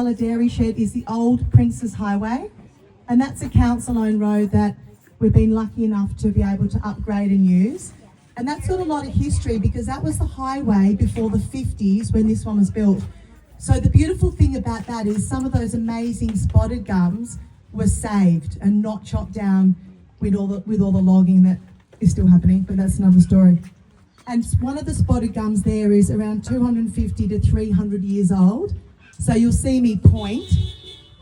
Bodalla Dairy Shed is the old Princess Highway, and that's a council-owned road that we've been lucky enough to be able to upgrade and use. And that's got a lot of history because that was the highway before the 50s when this one was built. So the beautiful thing about that is some of those amazing spotted gums were saved and not chopped down with all the logging that is still happening, but that's another story. And one of the spotted gums there is around 250 to 300 years old. So you'll see me point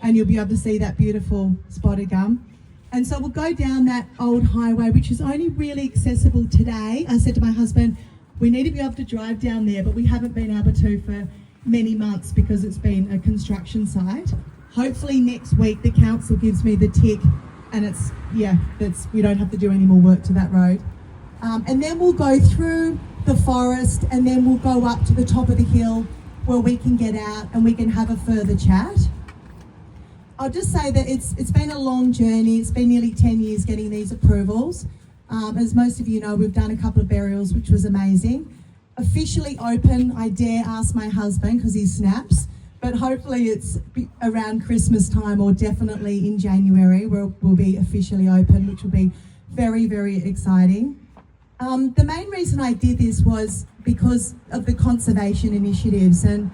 and you'll be able to see that beautiful spotted gum. And so we'll go down that old highway, which is only really accessible today. I said to my husband, we need to be able to drive down there, but we haven't been able to for many months because it's been a construction site. Hopefully next week the council gives me the tick and we don't have to do any more work to that road. And then we'll go through the forest and then we'll go up to the top of the hill where we can get out and we can have a further chat. I'll just say that it's been a long journey. It's been nearly 10 years getting these approvals. As most of you know, we've done a couple of burials, which was amazing. Officially open, I dare ask my husband because he snaps, but hopefully it's around Christmas time or definitely in January where we'll be officially open, which will be very, very exciting. The main reason I did this was because of the conservation initiatives and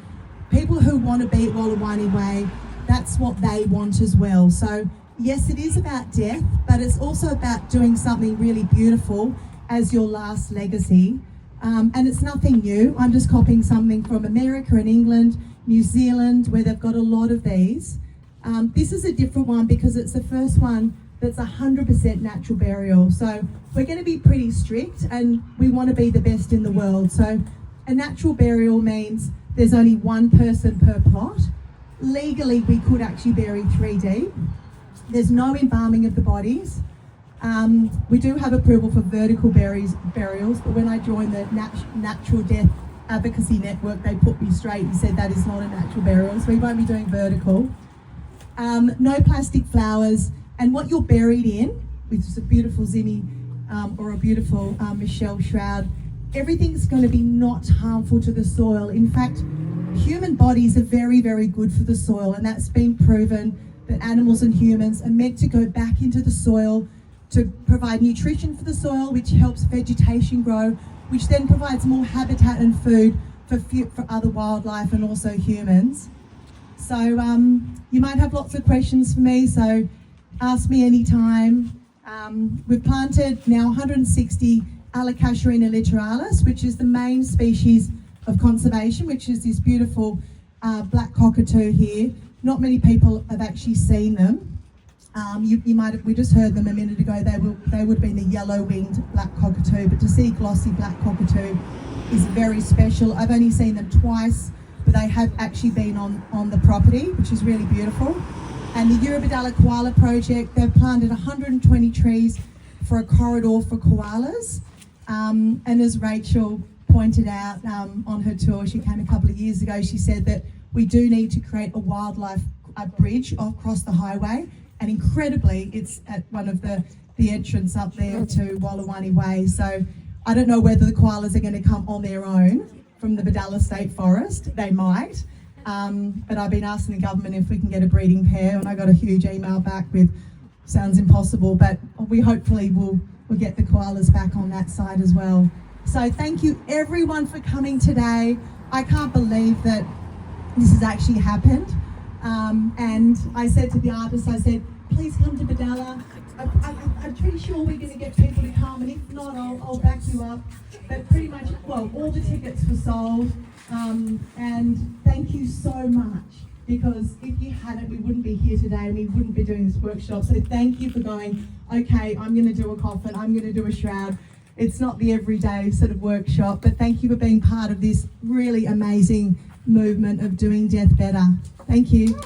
people who want to be at Walawaani Way, that's what they want as well. So yes, it is about death, but it's also about doing something really beautiful as your last legacy. And it's nothing new. I'm just copying something from America and England, New Zealand, where they've got a lot of these. This is a different one because it's the first one that's 100% natural burial. So we're going to be pretty strict and we want to be the best in the world. So a natural burial means there's only one person per plot. Legally, we could actually bury 3 deep. There's no embalming of the bodies. We do have approval for vertical burials, but when I joined the Natural Death Advocacy Network, they put me straight and said that is not a natural burial, so we won't be doing vertical. No plastic flowers, and what you're buried in, which is a beautiful Zimmi or a beautiful Michele shroud, everything's going to be not harmful to the soil. In fact, human bodies are very, very good for the soil, and that's been proven that animals and humans are meant to go back into the soil to provide nutrition for the soil, which helps vegetation grow, which then provides more habitat and food for other wildlife and also humans. So you might have lots of questions for me, so ask me anytime. We've planted now 160 Alocasarina littoralis, which is the main species of conservation, which is this beautiful black cockatoo here. Not many people have actually seen them. You might have, we just heard them a minute ago, they would be the yellow-winged black cockatoo, but to see glossy black cockatoo is very special. I've only seen them twice, but they have actually been on the property, which is really beautiful. And the Bodalla Koala Project, they've planted 120 trees for a corridor for koalas. And as Rachel pointed out on her tour, she came a couple of years ago, she said that we do need to create a wildlife bridge across the highway. And incredibly, it's at one of the entrance up there to Walawaani Way. So I don't know whether the koalas are going to come on their own from the Bodalla State Forest. They might. But I've been asking the government if we can get a breeding pair, and I got a huge email back with, sounds impossible, but we hopefully will get the koalas back on that side as well. So thank you everyone for coming today. I can't believe that this has actually happened. And I said to the artist, I said, please come to Bodalla. I'm pretty sure we're going to get people to come, and if not, I'll back you up. But pretty much, well, all the tickets were sold. And thank you so much, because if you hadn't, we wouldn't be here today and we wouldn't be doing this workshop. So thank you for going, okay, I'm going to do a coffin, I'm going to do a shroud. It's not the everyday sort of workshop, but thank you for being part of this really amazing movement of doing death better. Thank you.